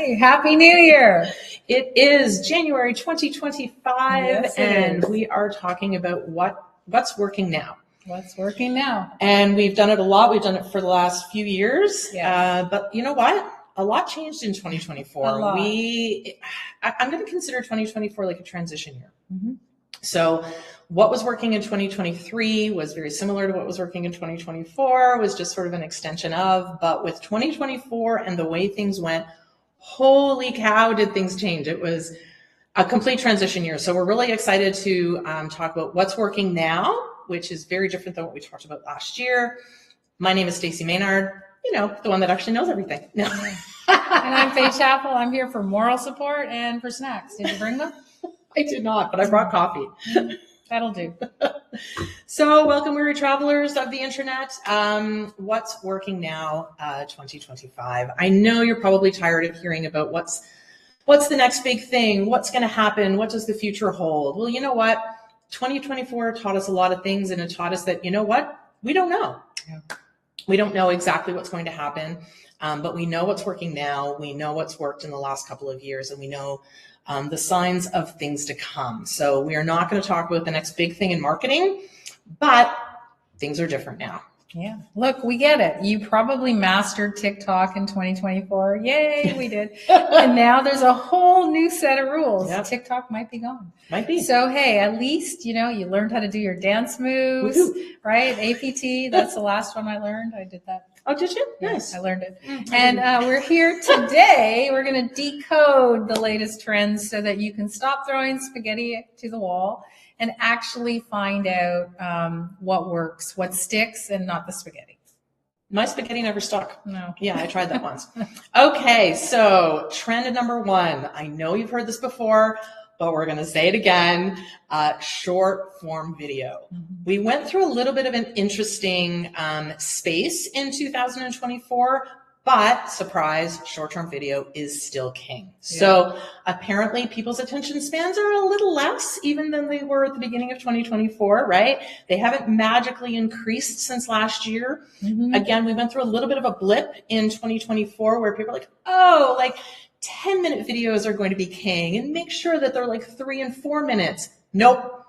Hey, Happy New Year. It is January 2025, Yes, and we are talking about what's working now. What's working now? And we've done it a lot. We've done it for the last few years. Yes. But you know what? A lot changed in 2024. A lot. I'm going to consider 2024 like a transition year. Mm-hmm. So what was working in 2023 was very similar to what was working in 2024, was just sort of an extension of, but with 2024 and the way things went, holy cow, did things change. It was a complete transition year. So we're really excited to talk about what's working now, which is very different than what we talked about last year. My name is Stacey Maynard, the one that actually knows everything. No. And I'm Faye Chappell. I'm here for moral support and for snacks. Did you bring them? I did not, but I brought coffee. That'll do. So welcome, weary travelers of the internet. What's working now, 2025? I know you're probably tired of hearing about what's the next big thing, what's going to happen, what does the future hold? Well, you know what? 2024 taught us a lot of things, and it taught us that, you know what? We don't know. Yeah. We don't know exactly what's going to happen, but we know what's working now. We know what's worked in the last couple of years, and we know the signs of things to come. So we are not going to talk about the next big thing in marketing, but things are different now. Yeah. Look, we get it. You probably mastered TikTok in 2024. Yay, we did. And now there's a whole new set of rules. Yep. TikTok might be gone. Might be. So, hey, at least, you learned how to do your dance moves, right? APT, that's the last one I learned. I did that. Oh, did you? Yeah, Nice. I learned it. And we're here today. We're going to decode the latest trends so that you can stop throwing spaghetti to the wall and actually find out what works, what sticks, and not the spaghetti. My spaghetti never stuck. No. Yeah, I tried that once. Okay, so trend number one. I know you've heard this before, but we're going to say it again. Short form video. Mm-hmm. We went through a little bit of an interesting space in 2024, but surprise, short-term video is still king. Yeah. So apparently people's attention spans are a little less even than they were at the beginning of 2024, right? They haven't magically increased since last year. Mm-hmm. Again, we went through a little bit of a blip in 2024 where people are like, 10-minute videos are going to be king, and make sure that they're like 3 and 4 minutes. Nope.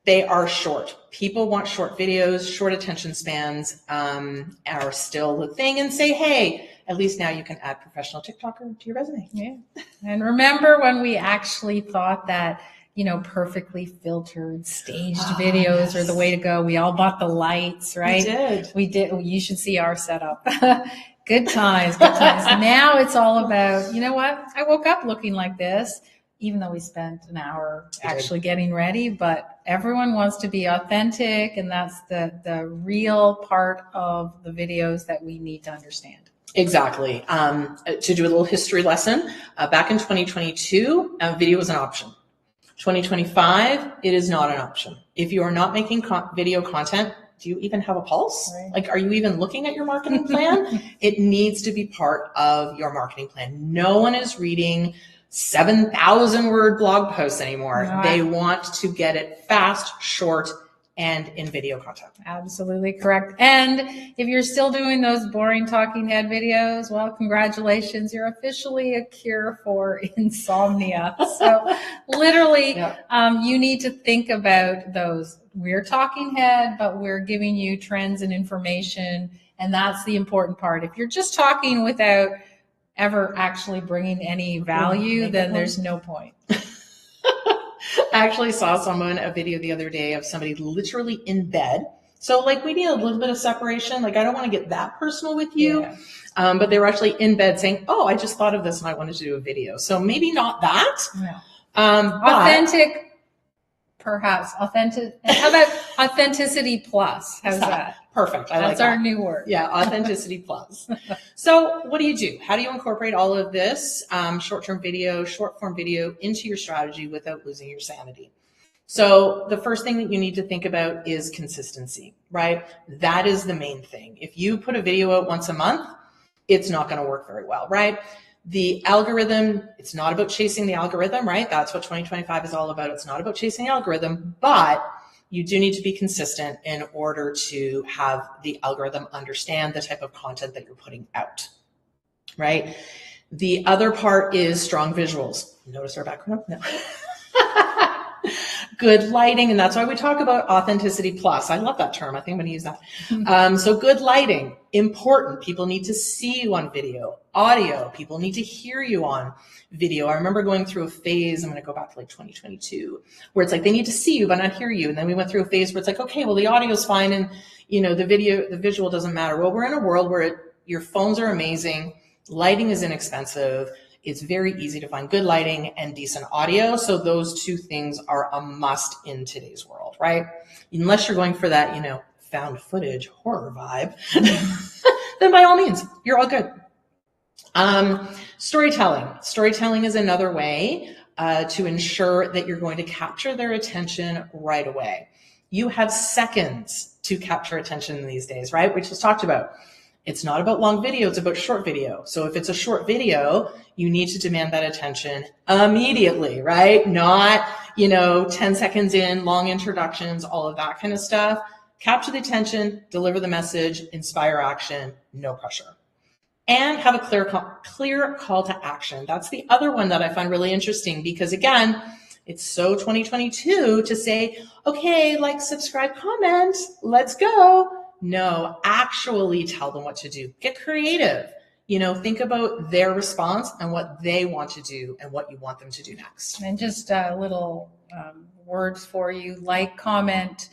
They are short. People want short videos. Short attention spans are still the thing. And say, hey, at least now you can add professional TikToker to your resume. Yeah. And remember when we actually thought that, perfectly filtered, staged videos are the way to go. We all bought the lights, right? We did. You should see our setup. Good times. Now it's all about, you know what? I woke up looking like this, even though we spent an hour actually getting ready, but everyone wants to be authentic, and that's the real part of the videos that we need to understand. Exactly. To do a little history lesson, back in 2022, video was an option. 2025, it is not an option. If you are not making video content, do you even have a pulse? Right. Like, are you even looking at your marketing plan? It needs to be part of your marketing plan. No one is reading 7,000 word blog posts anymore. No. They want to get it fast, short, and in video content. Absolutely correct. And if you're still doing those boring talking head videos, well, congratulations. You're officially a cure for insomnia. So literally, you need to think about those. We're talking head, but we're giving you trends and information. And that's the important part. If you're just talking without ever actually bringing any value, then there's no point. I actually saw a video the other day of somebody literally in bed. So we need a little bit of separation. I don't want to get that personal with you. Yeah. But they were actually in bed saying, oh, I just thought of this and I wanted to do a video. So maybe not that. No. Authentic, perhaps. Authentic. How about authenticity plus? How's that? Perfect. That's our new word. Yeah, authenticity plus. So what do? How do you incorporate all of this short-term video, short-form video into your strategy without losing your sanity? So the first thing that you need to think about is consistency, right? That is the main thing. If you put a video out once a month, it's not going to work very well, right? The algorithm, it's not about chasing the algorithm, right? That's what 2025 is all about. It's not about chasing the algorithm, but you do need to be consistent in order to have the algorithm understand the type of content that you're putting out, right? The other part is strong visuals. Notice our background? No. Good lighting, and that's why we talk about authenticity plus. I love that term. I think I'm going to use that. So good lighting, important. People need to see you on video. Audio, people need to hear you on video. I remember going through a phase, I'm going to go back to like 2022, where it's like they need to see you but not hear you. And then we went through a phase where it's like, okay, well, the audio's fine and the visual doesn't matter. Well, we're in a world where your phones are amazing, lighting is inexpensive. It's very easy to find good lighting and decent audio. So those two things are a must in today's world, right? Unless you're going for that, found footage horror vibe, then by all means, you're all good. Storytelling. Storytelling is another way to ensure that you're going to capture their attention right away. You have seconds to capture attention these days, right? We just talked about. It's not about long video, it's about short video. So if it's a short video, you need to demand that attention immediately, right? Not, 10 seconds in, long introductions, all of that kind of stuff. Capture the attention, deliver the message, inspire action, no pressure. And have a clear call to action. That's the other one that I find really interesting because, again, it's so 2022 to say, okay, like, subscribe, comment, let's go. No, actually tell them what to do. Get creative. Think about their response and what they want to do and what you want them to do next. And just little words for you, like, comment,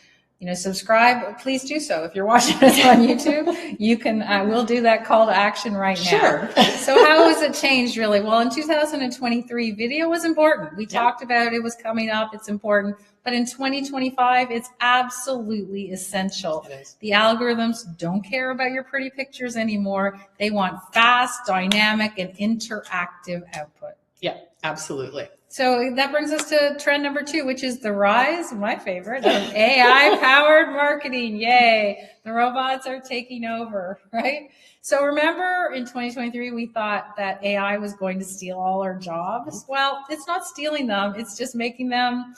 subscribe. Please do so. If you're watching us on YouTube, you can, we'll do that call to action right now. Sure. So how has it changed really? Well, in 2023, video was important. We talked about it was coming up. It's important. But in 2025, it's absolutely essential. It is. The algorithms don't care about your pretty pictures anymore. They want fast, dynamic, and interactive output. Yeah, absolutely. So that brings us to trend number 2, which is the rise, my favorite, of AI-powered marketing. Yay. The robots are taking over, right? So remember in 2023, we thought that AI was going to steal all our jobs. Well, it's not stealing them. It's just making them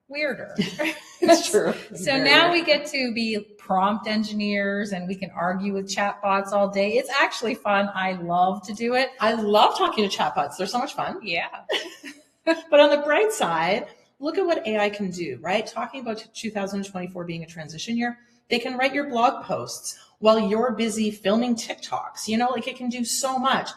weirder. It's true. So now we get to be prompt engineers and we can argue with chatbots all day. It's actually fun. I love to do it. I love talking to chatbots. They're so much fun. Yeah. But on the bright side, look at what AI can do, right? Talking about 2024 being a transition year, they can write your blog posts while you're busy filming TikToks. It can do so much.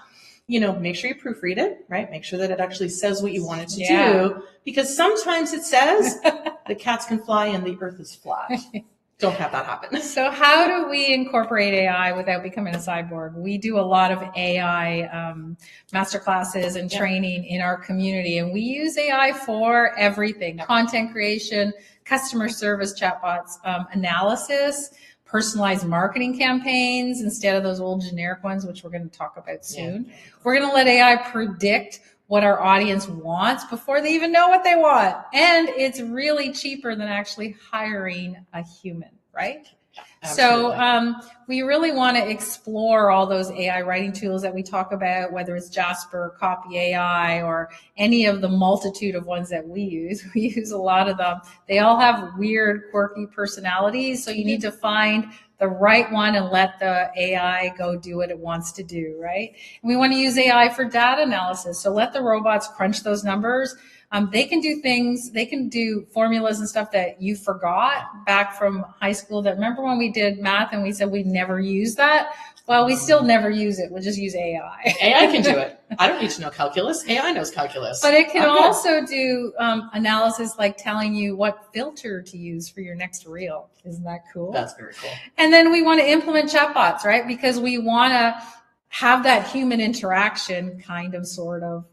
Make sure you proofread it, right? Make sure that it actually says what you want it to do, because sometimes it says the cats can fly and the earth is flat. Don't have that happen. So how do we incorporate AI without becoming a cyborg? We do a lot of AI masterclasses and training in our community, and we use AI for everything: content creation, customer service, chatbots, analysis, personalized marketing campaigns instead of those old generic ones, which we're going to talk about soon. Yeah. We're going to let AI predict what our audience wants before they even know what they want. And it's really cheaper than actually hiring a human, right? Absolutely. So we really want to explore all those AI writing tools that we talk about, whether it's Jasper, Copy AI, or any of the multitude of ones that we use. We use a lot of them. They all have weird, quirky personalities. So you need to find the right one and let the AI go do what it wants to do, right? And we want to use AI for data analysis. So let the robots crunch those numbers. They can do things, they can do formulas and stuff that you forgot back from high school. That remember when we did math and we said we'd never use that? Well, we still never use it. We'll just use AI. AI can do it. I don't need to know calculus. AI knows calculus. But it can also do analysis, like telling you what filter to use for your next reel. Isn't that cool? That's very cool. And then we want to implement chatbots, right? Because we want to have that human interaction, kind of, sort of,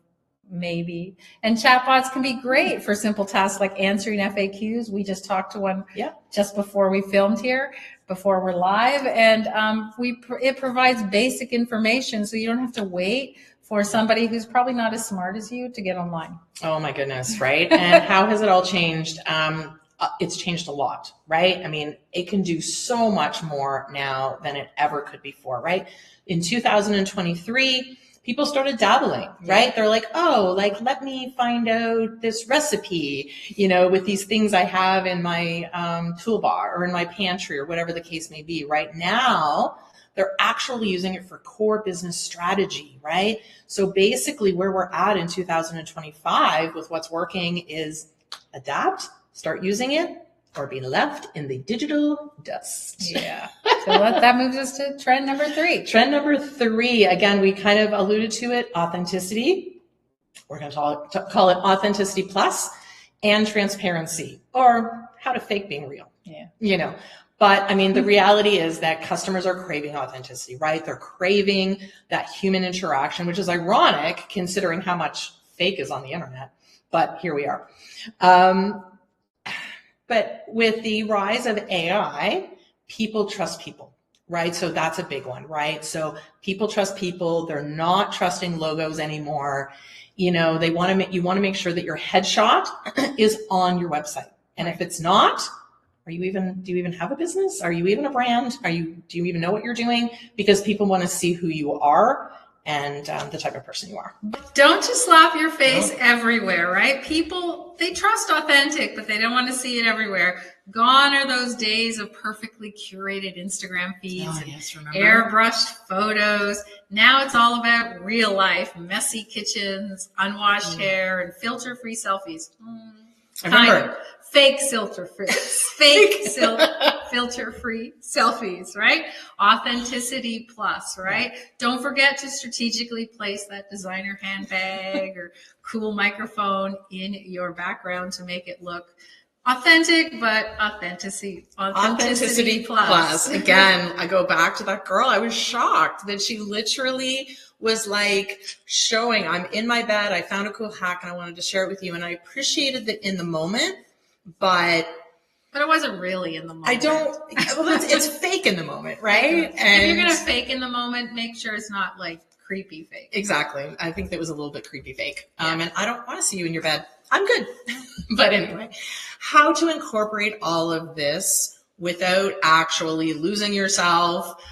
maybe. And chatbots can be great for simple tasks like answering FAQs. We just talked to one just before we filmed here, before we're live. And it provides basic information, so you don't have to wait for somebody who's probably not as smart as you to get online. Oh my goodness, right? And how has it all changed? It's changed a lot, right? I mean, it can do so much more now than it ever could before, right? In 2023, people started dabbling, right? They're like, let me find out this recipe, with these things I have in my toolbar or in my pantry or whatever the case may be. Right now, They're actually using it for core business strategy, right? So basically where we're at in 2025 with what's working is adapt, start using it, or be left in the digital dust. Yeah. So that moves us to trend number 3. Trend number 3, again, we kind of alluded to it, authenticity. We're going to call it authenticity plus, and transparency, or how to fake being real. Yeah. But I mean, the reality is that customers are craving authenticity, right? They're craving that human interaction, which is ironic considering how much fake is on the internet. But here we are. But with the rise of AI, people trust people, right? So that's a big one, right? So people trust people. They're not trusting logos anymore. You want to make sure that your headshot is on your website. And if it's not, do you even have a business? Are you even a brand? Do you even know what you're doing? Because people want to see who you are and the type of person you are. Don't just slap your face everywhere, right? People, they trust authentic, but they don't want to see it everywhere. Gone are those days of perfectly curated Instagram feeds and airbrushed photos. Now it's all about real life, messy kitchens, unwashed hair, and filter-free selfies. Fake filter-free selfies, right? Authenticity plus, right? Yeah. Don't forget to strategically place that designer handbag or cool microphone in your background to make it look authentic, but authenticity plus. Again, I go back to that girl. I was shocked that she literally was like showing, I'm in my bed, I found a cool hack and I wanted to share it with you. And I appreciated that in the moment, but it wasn't really in the moment. It's fake in the moment, right? And if you're going to fake in the moment, make sure it's not like creepy fake. Exactly. I think that was a little bit creepy fake. And I don't want to see you in your bed. I'm good. But anyway, how to incorporate all of this without actually losing yourself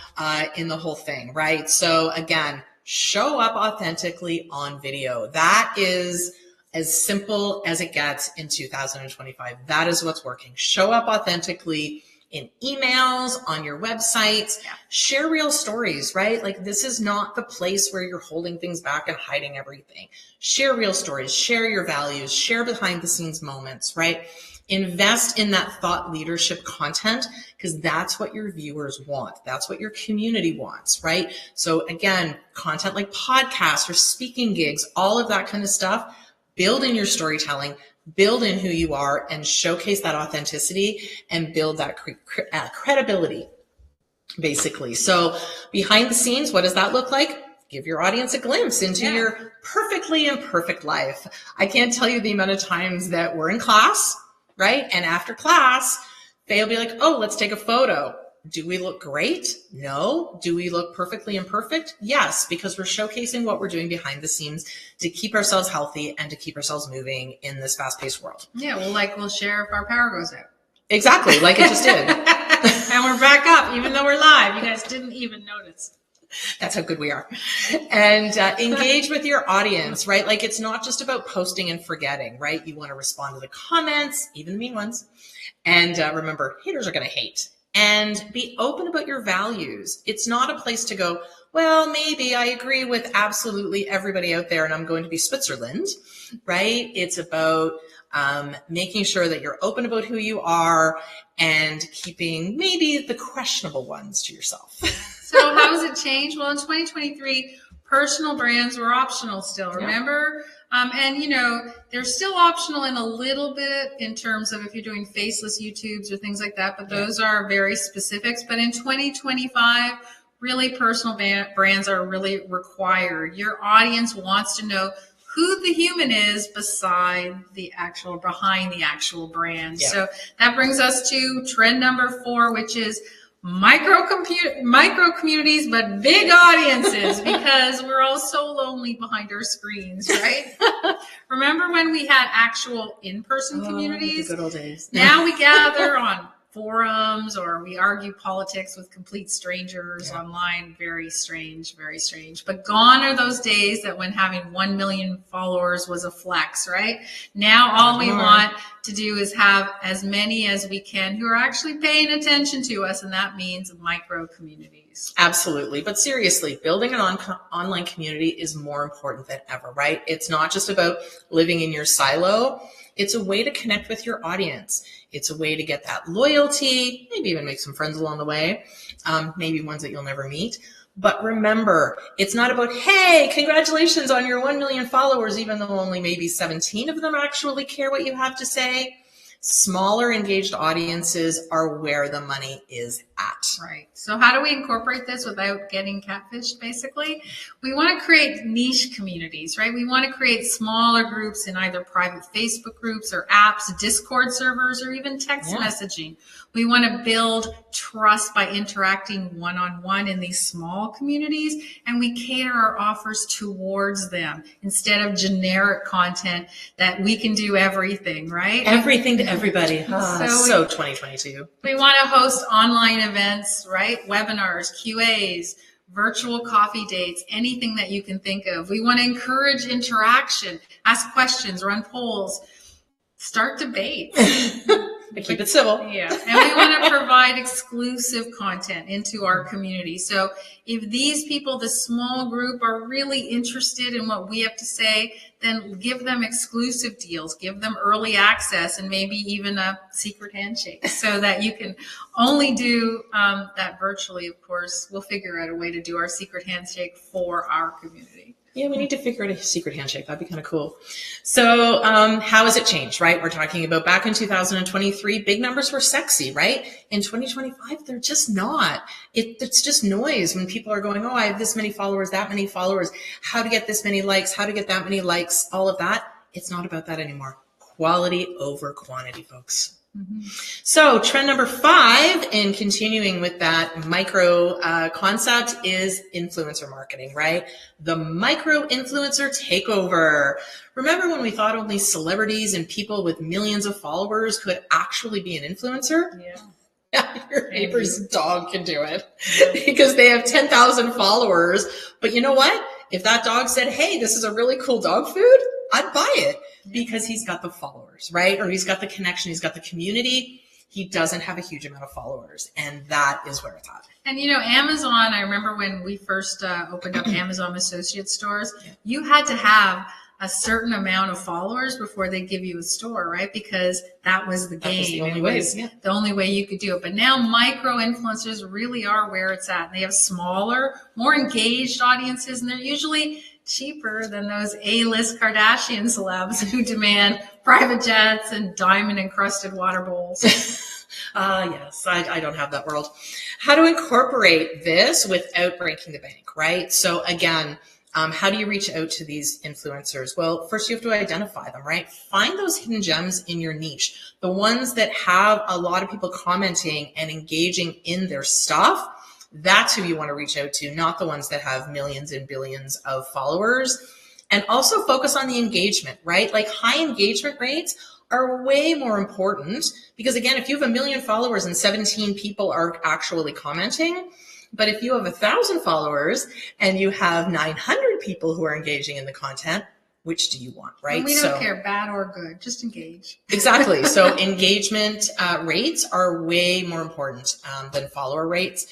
in the whole thing, right? So again, show up authentically on video. That is as simple as it gets in 2025. That is what's working. Show up authentically in emails, on your websites, share real stories, right? Like this is not the place where you're holding things back and hiding everything. Share real stories, share your values, share behind the scenes moments, right? Invest in that thought leadership content because that's what your viewers want. That's what your community wants, right? So again, content like podcasts or speaking gigs, all of that kind of stuff, build in your storytelling, build in who you are and showcase that authenticity and build that credibility, basically. So behind the scenes, what does that look like? Give your audience a glimpse into your perfectly imperfect life. I can't tell you the amount of times that we're in class, right? And after class, they'll be like, oh, let's take a photo. Do we look great? No. Do we look perfectly imperfect? Yes, because we're showcasing what we're doing behind the scenes to keep ourselves healthy and to keep ourselves moving in this fast-paced world. Yeah, we'll share if our power goes out. Exactly, like it just did. And we're back up, even though we're live. You guys didn't even notice. That's how good we are. And engage with your audience, right? Like it's not just about posting and forgetting, right? You want to respond to the comments, even the mean ones. And remember, haters are going to hate. And be open about your values. It's not a place to go, well, maybe I agree with absolutely everybody out there and I'm going to be Switzerland, right? It's about making sure that you're open about who you are and keeping maybe the questionable ones to yourself. So how has it changed? Well, in 2023, personal brands were optional still, remember? And, they're still optional in a little bit in terms of if you're doing faceless YouTubes or things like that, but those are very specifics. But in 2025, really personal brands are really required. Your audience wants to know who the human is behind the actual brand. Yeah. So that brings us to trend number 4, which is micro communities, but big audiences, because we're all so lonely behind our screens, right? Remember when we had actual in-person communities? The good old days. Now we gather on forums or we argue politics with complete strangers online. Very strange, very strange. But gone are those days that when having 1 million followers was a flex, right? Now all we want to do is have as many as we can who are actually paying attention to us, and that means micro communities. communities. Absolutely. But seriously, building an online community is more important than ever, right? It's not just about living in your silo. It's a way to connect with your audience. It's a way to get that loyalty, maybe even make some friends along the way, maybe ones that you'll never meet. But remember, it's not about, hey, congratulations on your 1 million followers, even though only maybe 17 of them actually care what you have to say. Smaller engaged audiences are where the money is at. Right. So how do we incorporate this without getting catfished, basically? We want to create niche communities, right? We want to create smaller groups in either private Facebook groups or apps, Discord servers, or even text messaging. We want to build trust by interacting one-on-one in these small communities, and we cater our offers towards them instead of generic content that we can do everything, right? Everything to everybody. So 2022. We want to host online events, right? Webinars, QAs, virtual coffee dates, anything that you can think of. We want to encourage interaction, ask questions, run polls, start debates. But keep it civil. Yeah. And we want to provide exclusive content into our community. So if these people, the small group, are really interested in what we have to say, then give them exclusive deals, give them early access, and maybe even a secret handshake so that you can only do that virtually. Of course, we'll figure out a way to do our secret handshake for our community. Yeah, we need to figure out a secret handshake. That'd be kind of cool. So how has it changed, right? We're talking about back in 2023, big numbers were sexy, right? In 2025, they're just not. It's just noise when people are going, oh, I have this many followers, that many followers, how to get this many likes, how to get that many likes, all of that. It's not about that anymore. Quality over quantity, folks. Mm-hmm. So trend number 5 in continuing with that micro concept is influencer marketing, right? The micro influencer takeover. Remember when we thought only celebrities and people with millions of followers could actually be an influencer? Yeah. Your neighbor's dog can do it because they have 10,000 followers. But you know what? If that dog said, hey, this is a really cool dog food, I'd buy it because he's got the followers, right? Or he's got the connection, he's got the community. He doesn't have a huge amount of followers. And that is where it's at. And, you know, Amazon, I remember when we first opened up Amazon Associate stores, you had to have a certain amount of followers before they give you a store, right? Because that was the game. It was the only way you could do it. But now micro influencers really are where it's at. And they have smaller, more engaged audiences, and they're usually cheaper than those A-list Kardashian celebs who demand private jets and diamond encrusted water bowls. Yes, I don't have that world. How to incorporate this without breaking the bank, right? So again, how do you reach out to these influencers? Well, first you have to identify them, right? Find those hidden gems in your niche, the ones that have a lot of people commenting and engaging in their stuff. That's who you want to reach out to, not the ones that have millions and billions of followers. And also focus on the engagement, right? Like high engagement rates are way more important because again, if you have 1 million followers and 17 people are actually commenting, but if you have 1,000 followers and you have 900 people who are engaging in the content, which do you want, right? And we don't care, bad or good, just engage. Exactly. So engagement rates are way more important than follower rates.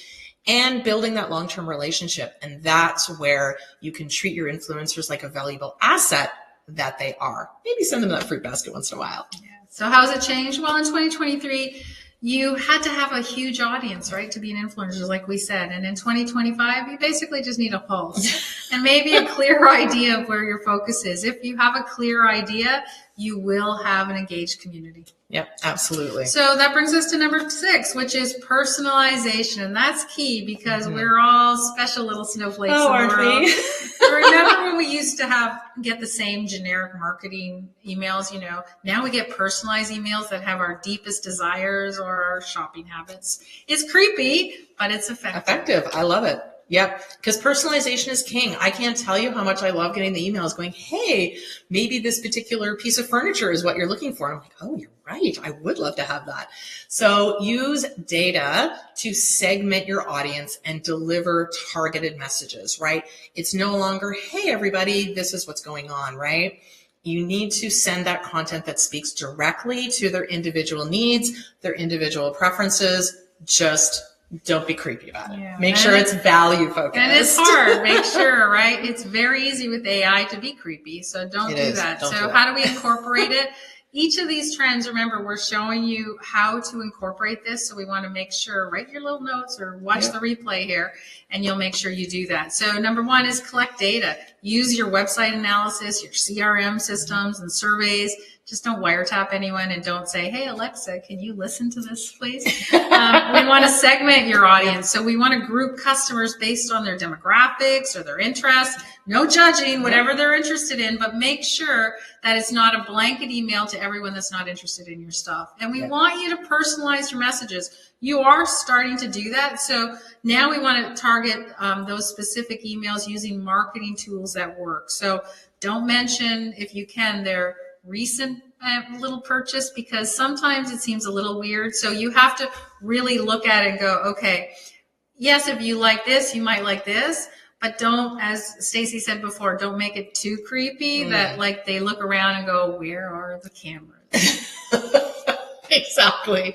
And building that long-term relationship. And that's where you can treat your influencers like a valuable asset that they are. Maybe send them that fruit basket once in a while. Yeah. So how has it changed? Well, in 2023, you had to have a huge audience, right, to be an influencer, like we said. And in 2025, you basically just need a pulse and maybe a clear idea of where your focus is. If you have a clear idea, you will have an engaged community. Yep, absolutely. So that brings us to number 6, which is personalization. And that's key because we're all special little snowflakes. Oh, aren't we? Remember when we used to get the same generic marketing emails, you know, now we get personalized emails that have our deepest desires or our shopping habits. It's creepy, but it's effective. I love it. Yep, because personalization is king. I can't tell you how much I love getting the emails going, hey, maybe this particular piece of furniture is what you're looking for. I'm like, oh, you're right. I would love to have that. So use data to segment your audience and deliver targeted messages, right? It's no longer, hey, everybody, this is what's going on, right? You need to send that content that speaks directly to their individual needs, their individual preferences. Just don't be creepy about it. Yeah. Make sure it's value focused. And it's hard. Make sure, right? It's very easy with AI to be creepy. So don't do that. How do we incorporate it? Each of these trends, remember, we're showing you how to incorporate this. So we want to make sure, write your little notes or watch the replay here, and you'll make sure you do that. So number one is collect data. Use your website analysis, your CRM systems and surveys. Just don't wiretap anyone and don't say, hey, Alexa, can you listen to this, please? We want to segment your audience. So we want to group customers based on their demographics or their interests. No judging, whatever they're interested in, but make sure that it's not a blanket email to everyone that's not interested in your stuff. And we want you to personalize your messages. You are starting to do that. So now we want to target those specific emails using marketing tools that work. So don't mention, if you can, their recent little purchase, because sometimes it seems a little weird. So you have to really look at it and go, okay, yes, if you like this, you might like this, but don't, as Stacy said before, don't make it too creepy that like they look around and go, where are the cameras? Exactly.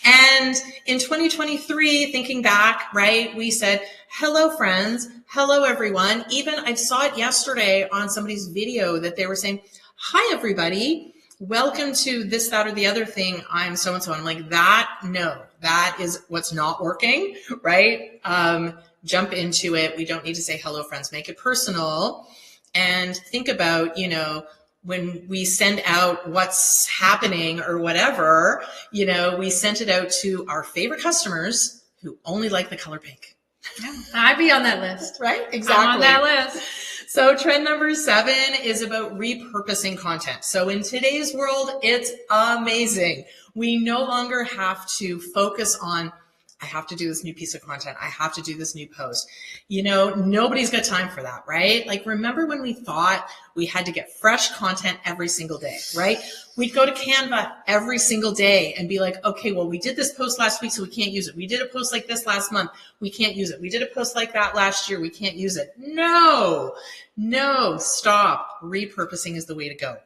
And in 2023, thinking back, right, we said, hello, friends. Hello, everyone. Even I saw it yesterday on somebody's video that they were saying, hi, everybody. Welcome to this, that, or the other thing. I'm so-and-so. I'm like, that is what's not working, right? Jump into it. We don't need to say hello, friends. Make it personal. And think about, when we send out what's happening or whatever, we sent it out to our favorite customers who only like the color pink. Yeah, I'd be on that list. Right? Exactly. I'm on that list. So trend number 7 is about repurposing content. So in today's world, it's amazing. We no longer have to focus on, I have to do this new piece of content. I have to do this new post. Nobody's got time for that, right? Like, remember when we thought we had to get fresh content every single day, right? We'd go to Canva every single day and be like, okay, well, we did this post last week, so we can't use it. We did a post like this last month. We can't use it. We did a post like that last year. We can't use it. No, stop. Repurposing is the way to go.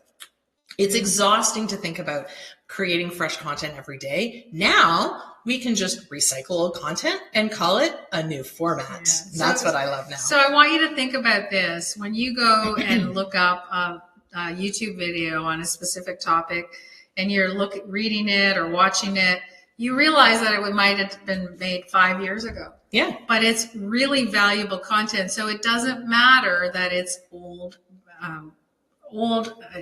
It's exhausting to think about creating fresh content every day. Now we can just recycle old content and call it a new format. Yeah. That's what I love now. So I want you to think about this. When you go and look up a YouTube video on a specific topic and you're reading it or watching it, you realize that it might have been made 5 years ago. Yeah. But it's really valuable content. So it doesn't matter that it's old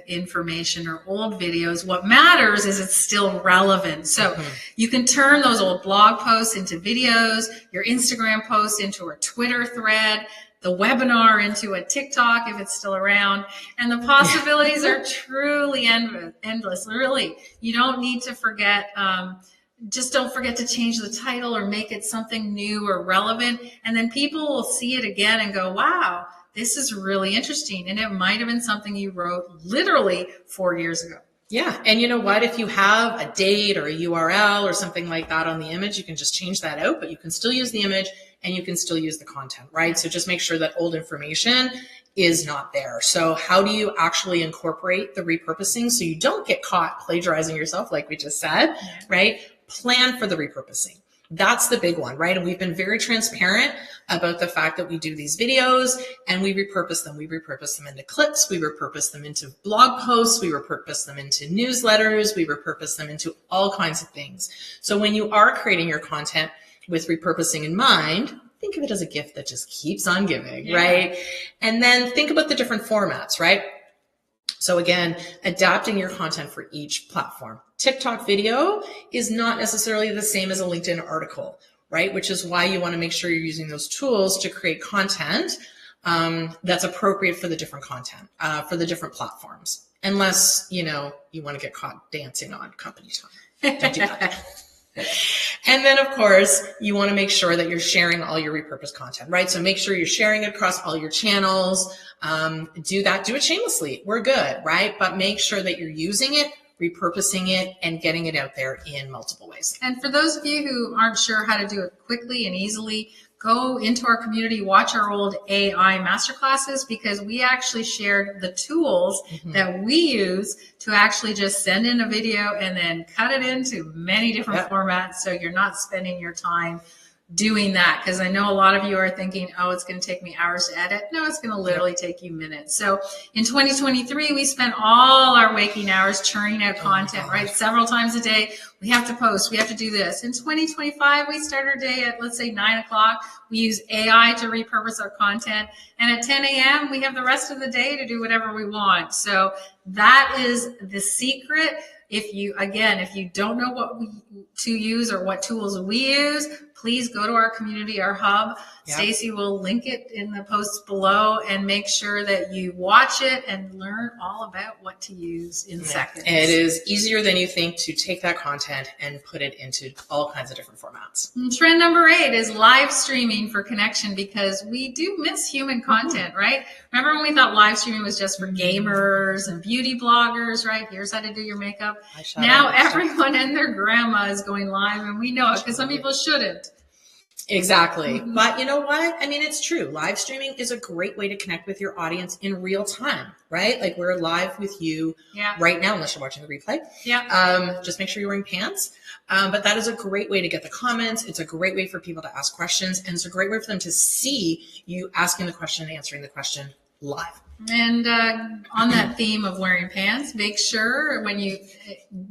information or old videos. What matters is it's still relevant. So you can turn those old blog posts into videos, your Instagram posts into a Twitter thread, the webinar into a TikTok if it's still around. And the possibilities are truly endless. Really, you don't need to forget, just don't forget to change the title or make it something new or relevant. And then people will see it again and go, wow, this is really interesting. And it might have been something you wrote literally 4 years ago. Yeah. And you know what? If you have a date or a URL or something like that on the image, you can just change that out, but you can still use the image and you can still use the content, right? So just make sure that old information is not there. So how do you actually incorporate the repurposing so you don't get caught plagiarizing yourself, like we just said, right? Plan for the repurposing. That's the big one, right? And we've been very transparent about the fact that we do these videos and we repurpose them. We repurpose them into clips. We repurpose them into blog posts. We repurpose them into newsletters. We repurpose them into all kinds of things. So when you are creating your content with repurposing in mind, think of it as a gift that just keeps on giving, right? And then think about the different formats, right? So again, adapting your content for each platform. TikTok video is not necessarily the same as a LinkedIn article, right? Which is why you want to make sure you're using those tools to create content that's appropriate for the different content, for the different platforms. Unless, you want to get caught dancing on company time. Don't do that. And then, of course, you want to make sure that you're sharing all your repurposed content, right? So make sure you're sharing it across all your channels. Do it shamelessly. We're good, right? But make sure that you're using it, repurposing it, and getting it out there in multiple ways. And for those of you who aren't sure how to do it quickly and easily, go into our community, watch our old AI masterclasses, because we actually shared the tools that we use to actually just send in a video and then cut it into many different formats. So you're not spending your time doing that, because I know a lot of you are thinking, oh, it's going to take me hours to edit. No, it's going to literally take you minutes. So in 2023, we spent all our waking hours churning out content, right? Several times a day. We have to post. We have to do this. In 2025, we start our day at, let's say, 9 o'clock. We use AI to repurpose our content. And at 10 a.m., we have the rest of the day to do whatever we want. So that is the secret. If you don't know what to use or what tools we use, please go to our community, our hub. Yep. Stacy will link it in the posts below, and make sure that you watch it and learn all about what to use in seconds. And it is easier than you think to take that content and put it into all kinds of different formats. And trend number 8 is live streaming for connection, because we do miss human content, right? Remember when we thought live streaming was just for gamers and beauty bloggers, right? Here's how to do your makeup. Now everyone and their grandma is going live, and we know it because some people shouldn't. Exactly. But you know what? I mean, it's true. Live streaming is a great way to connect with your audience in real time, right? Like we're live with you right now, unless you're watching the replay. Yeah. Just make sure you're wearing pants. But that is a great way to get the comments. It's a great way for people to ask questions, and it's a great way for them to see you asking the question and answering the question live. And on that theme of wearing pants, make sure when you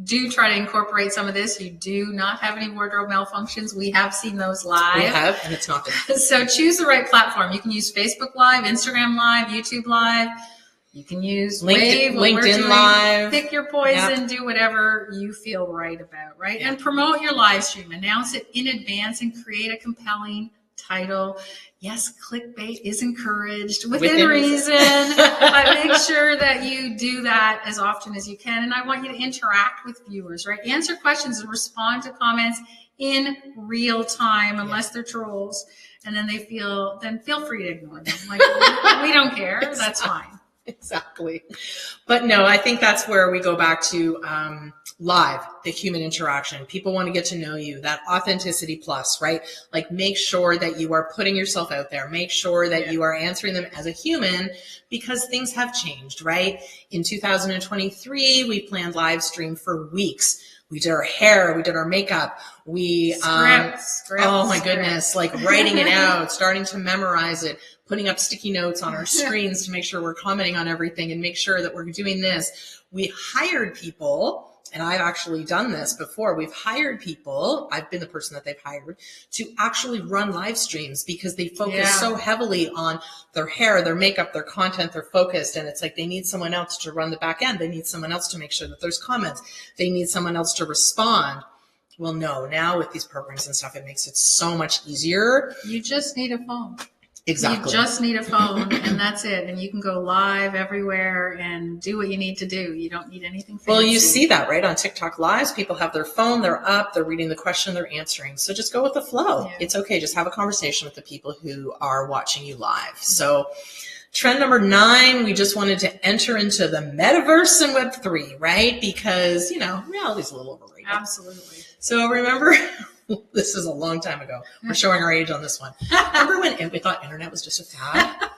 do try to incorporate some of this, you do not have any wardrobe malfunctions. We have seen those live. We have, and it's not good. So choose the right platform. You can use Facebook Live, Instagram Live, YouTube Live. You can use LinkedIn Live. Pick your poison, do whatever you feel right about, right? And promote your live stream. Announce it in advance and create a compelling title. Yes, clickbait is encouraged within reason, but make sure that you do that as often as you can. And I want you to interact with viewers, right? Answer questions and respond to comments in real time, unless they're trolls. And then feel free to ignore them. Like, we don't care. That's fine. Exactly. But no, I think that's where we go back to live, the human interaction. People want to get to know you, that authenticity plus, right? Like make sure that you are putting yourself out there. Make sure that you are answering them as a human, because things have changed, right? In 2023, we planned live stream for weeks. We did our hair, we did our makeup, scripts, oh my goodness, like writing it out, starting to memorize it, putting up sticky notes on our screens to make sure we're commenting on everything and make sure that we're doing this. We hired people, and I've actually done this before. We've hired people, I've been the person that they've hired, to actually run live streams, because they focus so heavily on their hair, their makeup, their content, they're focused. And it's like they need someone else to run the back end. They need someone else to make sure that there's comments. They need someone else to respond. Well, no, now with these programs and stuff, it makes it so much easier. You just need a phone. Exactly. You just need a phone, and that's it. And you can go live everywhere and do what you need to do. You don't need anything fancy. Well, you see that, right? On TikTok Lives, people have their phone, they're up, they're reading the question, they're answering. So just go with the flow. Yeah. It's okay. Just have a conversation with the people who are watching you live. So trend number 9, we just wanted to enter into the metaverse and Web3, right? Because, reality's a little overrated. Absolutely. So remember... This is a long time ago. We're showing our age on this one. Remember when we thought internet was just a fad?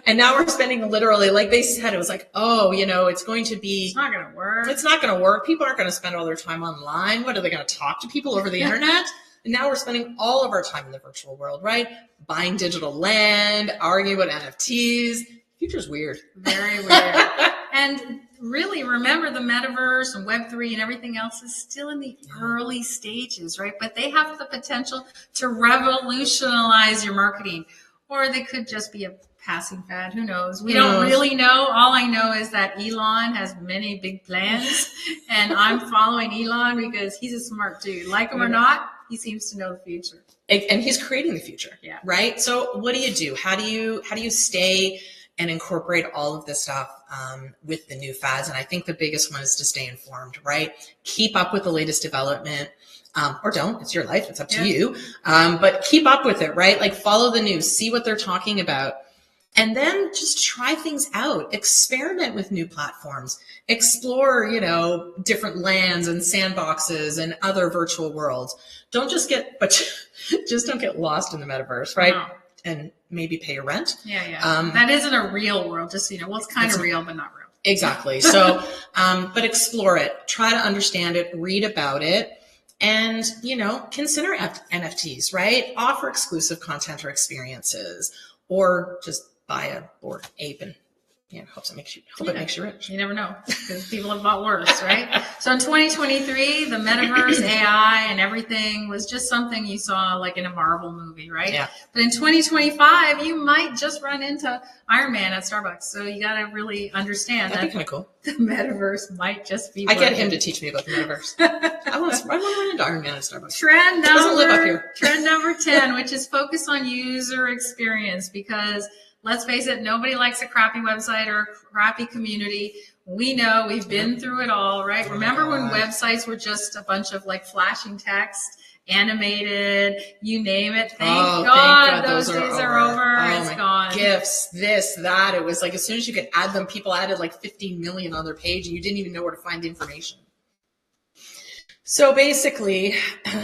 And now we're spending literally, like they said, it was like, it's going to be... It's not going to work. It's not going to work. People aren't going to spend all their time online. What, are they going to talk to people over the internet? And now we're spending all of our time in the virtual world, right? Buying digital land, arguing about NFTs. Future's weird. Very weird. And really, remember, the metaverse and Web3 and everything else is still in the early stages, right? But they have the potential to revolutionize your marketing, or they could just be a passing fad. Who knows? We don't really know. All I know is that Elon has many big plans, and I'm following Elon because he's a smart dude. Like him or not, he seems to know the future. And he's creating the future, right? So what do? How do you stay and incorporate all of this stuff with the new fads? And I think the biggest one is to stay informed, right? Keep up with the latest development, or don't. It's your life. It's up to you. But keep up with it, right? Like follow the news, see what they're talking about, and then just try things out. Experiment with new platforms. Explore, different lands and sandboxes and other virtual worlds. Just don't get lost in the metaverse, right? No. And maybe pay your rent. That isn't a real world, just it's kind of real, but not real. Exactly. So, but explore it, try to understand it, read about it, And, consider NFTs, right? Offer exclusive content or experiences, or just buy a Bored Ape and hope it makes you rich. You never know, because people have bought worse, right? So in 2023, the metaverse, AI, and everything was just something you saw like in a Marvel movie, right? Yeah. But in 2025, you might just run into Iron Man at Starbucks. So you got to really understand That'd be kind of cool. The metaverse might just be. I get him to teach me about the metaverse. I want to run into Iron Man at Starbucks. Trend doesn't live up here. Trend number 10, which is focus on user experience, because let's face it, nobody likes a crappy website or a crappy community. We know, we've been through it all, right? Remember when websites were just a bunch of like flashing text, animated, you name it. Thank God those days are over. It's gone. GIFs, this, that. It was like as soon as you could add them, people added like 15 million on their page and you didn't even know where to find the information. So basically,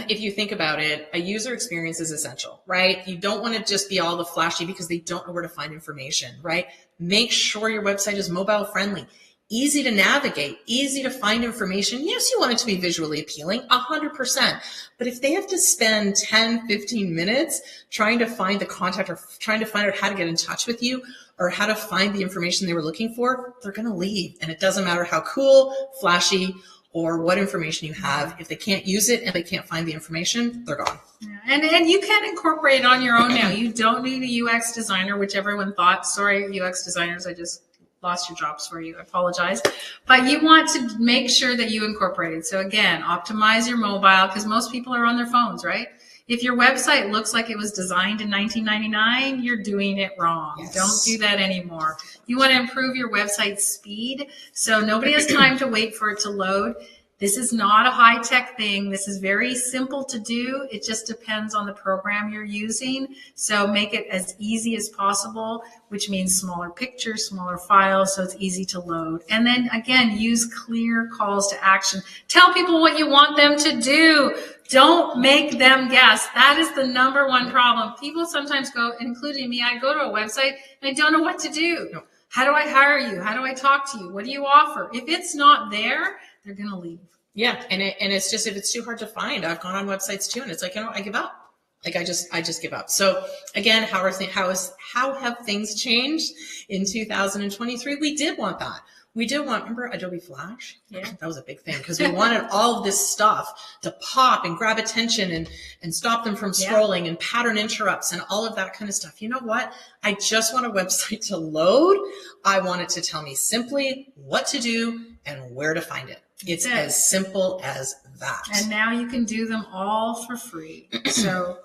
if you think about it, a user experience is essential, right? You don't want to just be all the flashy because they don't know where to find information, right? Make sure your website is mobile friendly, easy to navigate, easy to find information. Yes, you want it to be visually appealing, 100%. But if they have to spend 10, 15 minutes trying to find the contact or trying to find out how to get in touch with you or how to find the information they were looking for, they're going to leave. And it doesn't matter how cool, flashy, or what information you have. If they can't use it and they can't find the information, they're gone. Yeah. And you can incorporate it on your own now. You don't need a UX designer, which everyone thought. Sorry, UX designers, I just lost your jobs for you. I apologize. But you want to make sure that you incorporate it. So again, optimize your mobile, because most people are on their phones, right? If your website looks like it was designed in 1999, you're doing it wrong. Yes. Don't do that anymore. You want to improve your website speed, so nobody has time to wait for it to load. This is not a high-tech thing. This is very simple to do. It just depends on the program you're using. So make it as easy as possible, which means smaller pictures, smaller files, so it's easy to load. And then, again, use clear calls to action. Tell people what you want them to do. Don't make them guess. That is the number one problem. People sometimes go, including me, I go to a website and I don't know what to do. No. How do I hire you? How do I talk to you? What do you offer? If it's not there, they're going to leave. Yeah. And it's just, if it's too hard to find, I've gone on websites too. And it's like, I give up. Like I just give up. So again, how have things changed in 2023? We did want that. We did want, remember Adobe Flash? Yeah. That was a big thing because we wanted all of this stuff to pop and grab attention and stop them from scrolling and pattern interrupts and all of that kind of stuff. You know what? I just want a website to load. I want it to tell me simply what to do and where to find it. It's as simple as that. And now you can do them all for free. So,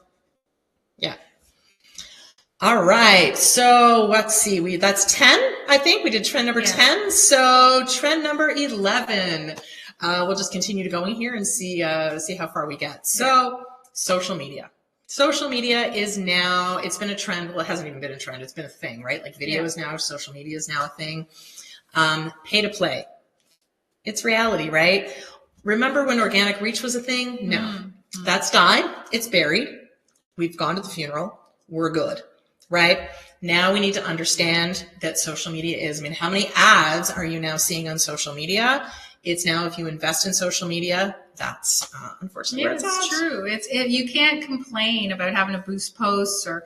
yeah. All right. So let's see. That's 10. I think we did trend number 10. So trend number 11. We'll just continue going here and see how far we get. So social media. Social media is now, it's been a trend. Well, it hasn't even been a trend. It's been a thing, right? Like video is now, social media is now a thing. Pay to play. It's reality, right? Remember when organic reach was a thing? No. That's died. It's buried. We've gone to the funeral. We're good, right? Now we need to understand that social media is, how many ads are you now seeing on social media? It's now, if you invest in social media, that's unfortunately where it's at. True. You can't complain about having to boost posts or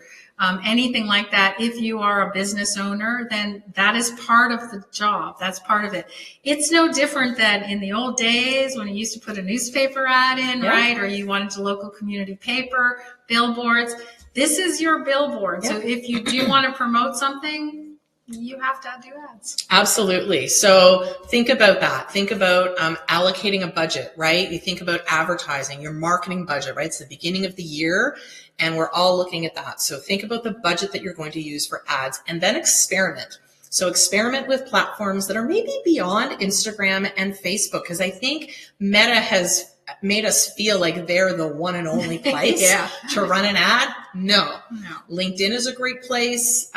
anything like that. If you are a business owner, then that is part of the job. That's part of it. It's no different than in the old days when you used to put a newspaper ad in, right? Or you wanted to local community paper, billboards. This is your billboard. So if you do want to promote something, you have to do ads. Absolutely. So think about that. Think about allocating a budget, right? You think about advertising, your marketing budget, right? It's the beginning of the year and we're all looking at that. So think about the budget that you're going to use for ads and then experiment. So experiment with platforms that are maybe beyond Instagram and Facebook, because I think Meta has made us feel like they're the one and only place to run an ad. No. LinkedIn is a great place.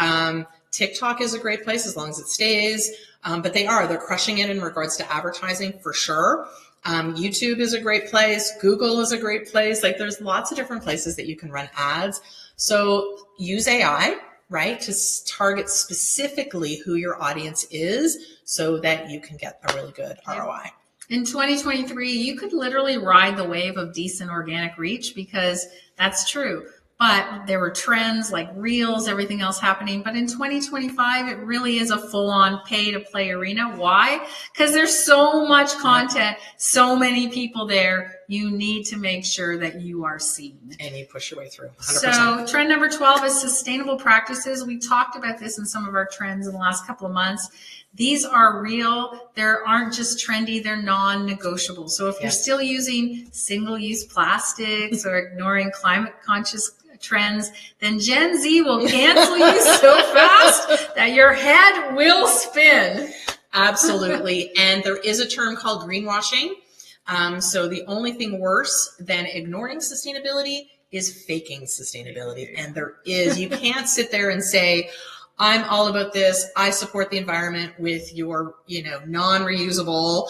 TikTok is a great place as long as it stays. But they're crushing it in regards to advertising for sure. YouTube is a great place. Google is a great place. Like there's lots of different places that you can run ads. So use AI, right, to target specifically who your audience is so that you can get a really good ROI. In 2023, you could literally ride the wave of decent organic reach, because that's true. But there were trends like reels, everything else happening. But in 2025, it really is a full-on pay-to-play arena. Why? Because there's so much content, so many people there. You need to make sure that you are seen. And you push your way through. 100%. So trend number 12 is sustainable practices. We talked about this in some of our trends in the last couple of months. These are real. They aren't just trendy. They're non-negotiable. So if you're still using single-use plastics or ignoring climate-conscious trends, then Gen Z will cancel you so fast that your head will spin. Absolutely. And there is a term called greenwashing. So the only thing worse than ignoring sustainability is faking sustainability. And there is, you can't sit there and say, I'm all about this. I support the environment with your, non-reusable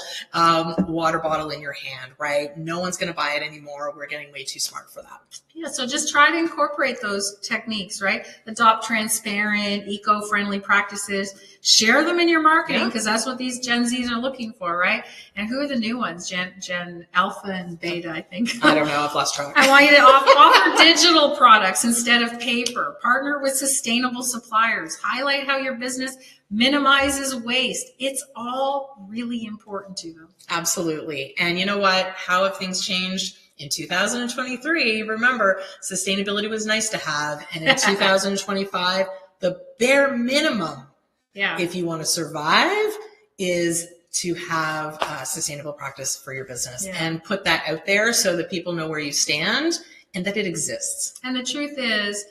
water bottle in your hand, right? No one's going to buy it anymore. We're getting way too smart for that. Yeah, so just try to incorporate those techniques, right? Adopt transparent, eco-friendly practices. Share them in your marketing, because that's what these Gen Zs are looking for, right? And who are the new ones? Gen Alpha and Beta, I think. I don't know. I've lost track. I want you to offer digital products instead of paper. Partner with sustainable suppliers. Highlight how your business minimizes waste. It's all really important to them. Absolutely. And you know what? How have things changed? In 2023, remember, sustainability was nice to have. And in 2025, the bare minimum, if you want to survive, is to have a sustainable practice for your business and put that out there so that people know where you stand and that it exists. And the truth is,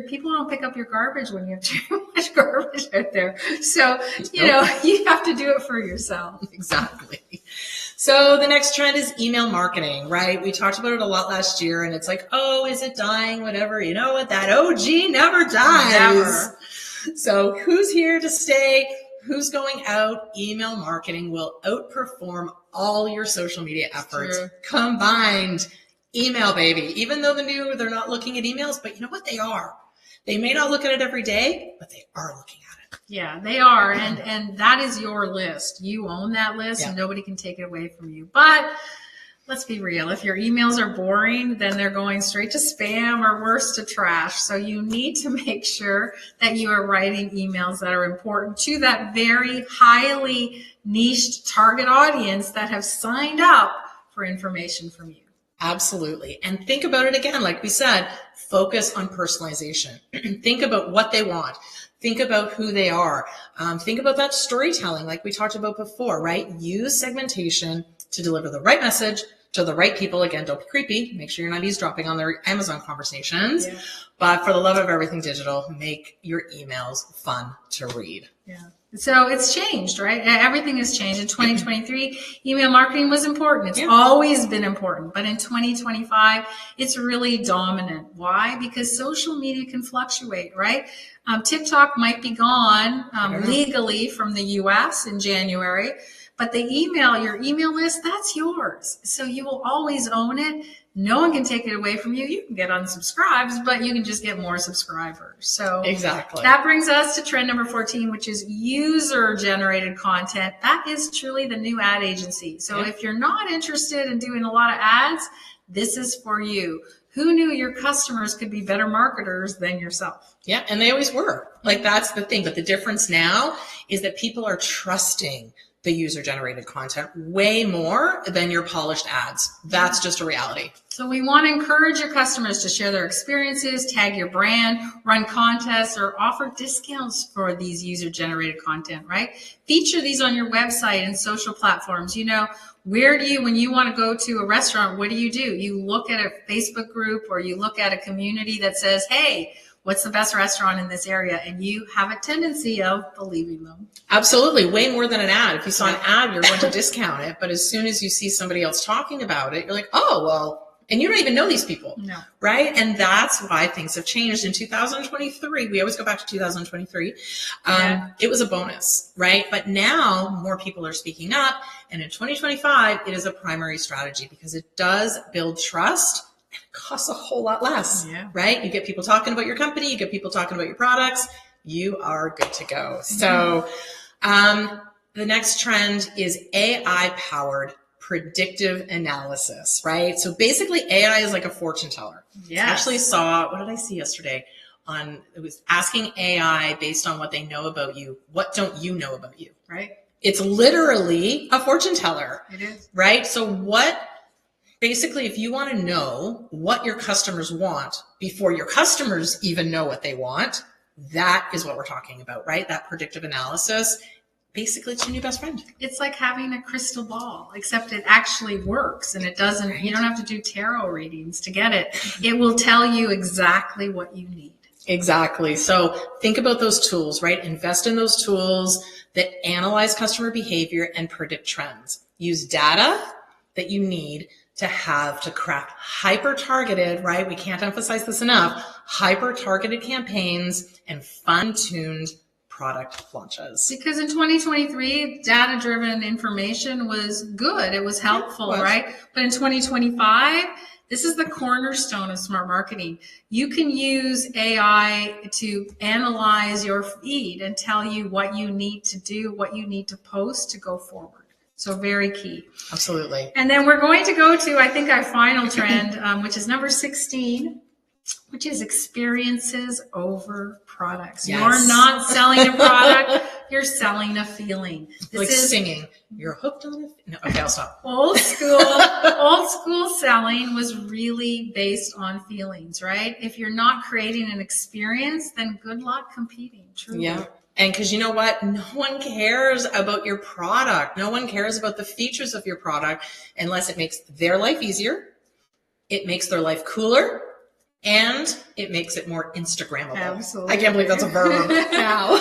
people don't pick up your garbage when you have too much garbage out there. So, you have to do it for yourself. Exactly. So the next trend is email marketing, right? We talked about it a lot last year, and it's like, oh, is it dying? Whatever. You know what? That OG never dies. Never. So who's here to stay? Who's going out? Email marketing will outperform all your social media efforts combined. Email, baby. Even though they're not looking at emails, but you know what? They are. They may not look at it every day, but they are looking at it. Yeah, they are. And that is your list. You own that list and nobody can take it away from you. But let's be real. If your emails are boring, then they're going straight to spam or worse, to trash. So you need to make sure that you are writing emails that are important to that very highly niched target audience that have signed up for information from you. Absolutely. And think about it again. Like we said, focus on personalization. Think about what they want. Think about who they are. Think about that storytelling like we talked about before, right? Use segmentation to deliver the right message to the right people. Again, don't be creepy. Make sure you're not eavesdropping on their Amazon conversations. Yeah. But for the love of everything digital, make your emails fun to read. Yeah. So it's changed, right? Everything has changed. In 2023, email marketing was important. It's always been important. But in 2025, it's really dominant. Why? Because social media can fluctuate, right? TikTok might be gone legally from the US in January, but your email list, that's yours. So you will always own it. No one can take it away from you. You can get unsubscribes, but you can just get more subscribers. So exactly. That brings us to trend number 14, which is user-generated content. That is truly the new ad agency. So if you're not interested in doing a lot of ads, this is for you. Who knew your customers could be better marketers than yourself? Yeah, and they always were. Like, that's the thing. But the difference now is that people are trusting the user-generated content way more than your polished ads. That's just a reality. So we want to encourage your customers to share their experiences, tag your brand, run contests, or offer discounts for these user-generated content, right? Feature these on your website and social platforms. When you want to go to a restaurant, what do? You look at a Facebook group or you look at a community that says, hey, what's the best restaurant in this area? And you have a tendency of believing them. Absolutely. Way more than an ad. If you saw an ad, you're going to discount it. But as soon as you see somebody else talking about it, you're like, oh, well, and you don't even know these people. No. Right? And that's why things have changed. In 2023, we always go back to 2023. It was a bonus, right? But now more people are speaking up. And in 2025, it is a primary strategy because it does build trust. And it costs a whole lot less, right? You get people talking about your company, you get people talking about your products, you are good to go. So The next trend is AI-powered predictive analysis, right? So basically AI is like a fortune teller. Yes. I actually saw, what did I see yesterday? It was asking AI based on what they know about you. What don't you know about you? Right. It's literally a fortune teller. It is. Right? So basically, if you want to know what your customers want before your customers even know what they want, that is what we're talking about, right? That predictive analysis. Basically, it's your new best friend. It's like having a crystal ball, except it actually works and it doesn't, you don't have to do tarot readings to get it. It will tell you exactly what you need. Exactly. So think about those tools, right? Invest in those tools that analyze customer behavior and predict trends. Use data that you need to craft hyper-targeted, right? We can't emphasize this enough, hyper-targeted campaigns and fine-tuned product launches. Because in 2023, data-driven information was good. It was helpful, right? But in 2025, this is the cornerstone of smart marketing. You can use AI to analyze your feed and tell you what you need to do, what you need to post to go forward. So very key. Absolutely. And then we're going to go to, I think, our final trend, which is number 16, which is experiences over products. Yes. You're not selling a product, you're selling a feeling. This like is singing. You're hooked on it? No, okay, I'll stop. Old school selling was really based on feelings, right? If you're not creating an experience, then good luck competing. Truly. Yeah. And because you know what? No one cares about your product. No one cares about the features of your product unless it makes their life easier, it makes their life cooler, and it makes it more Instagrammable. Absolutely. I can't believe that's a verb now.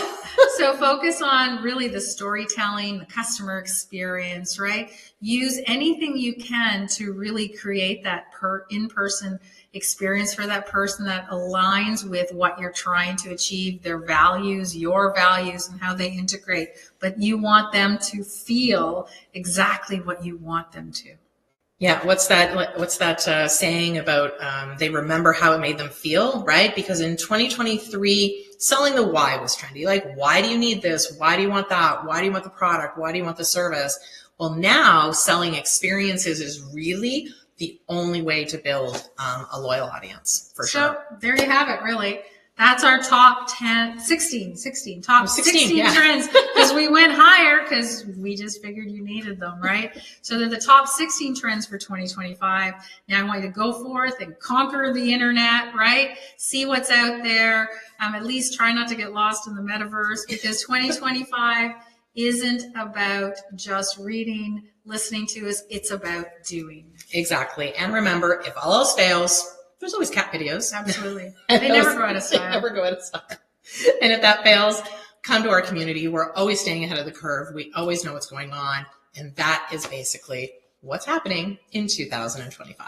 So focus on really the storytelling, the customer experience, right? Use anything you can to really create that in-person experience for that person that aligns with what you're trying to achieve, their values, your values, and how they integrate. But you want them to feel exactly what you want them to. Yeah, what's that saying about they remember how it made them feel, right? Because in 2023, selling the why was trendy. Like, why do you need this? Why do you want that? Why do you want the product? Why do you want the service? Well, now selling experiences is really the only way to build a loyal audience, for sure. So there you have it, really. That's our top 16 trends, because we went higher because we just figured you needed them, right? So they're the top 16 trends for 2025. Now I want you to go forth and conquer the internet, right? See what's out there. At least try not to get lost in the metaverse, because 2025 isn't about just reading, listening to us. It's about doing. Exactly. And remember, if all else fails, there's always cat videos. Absolutely. They never go out of style. They never go out of style. And if that fails, come to our community. We're always staying ahead of the curve. We always know what's going on. And that is basically what's happening in 2025.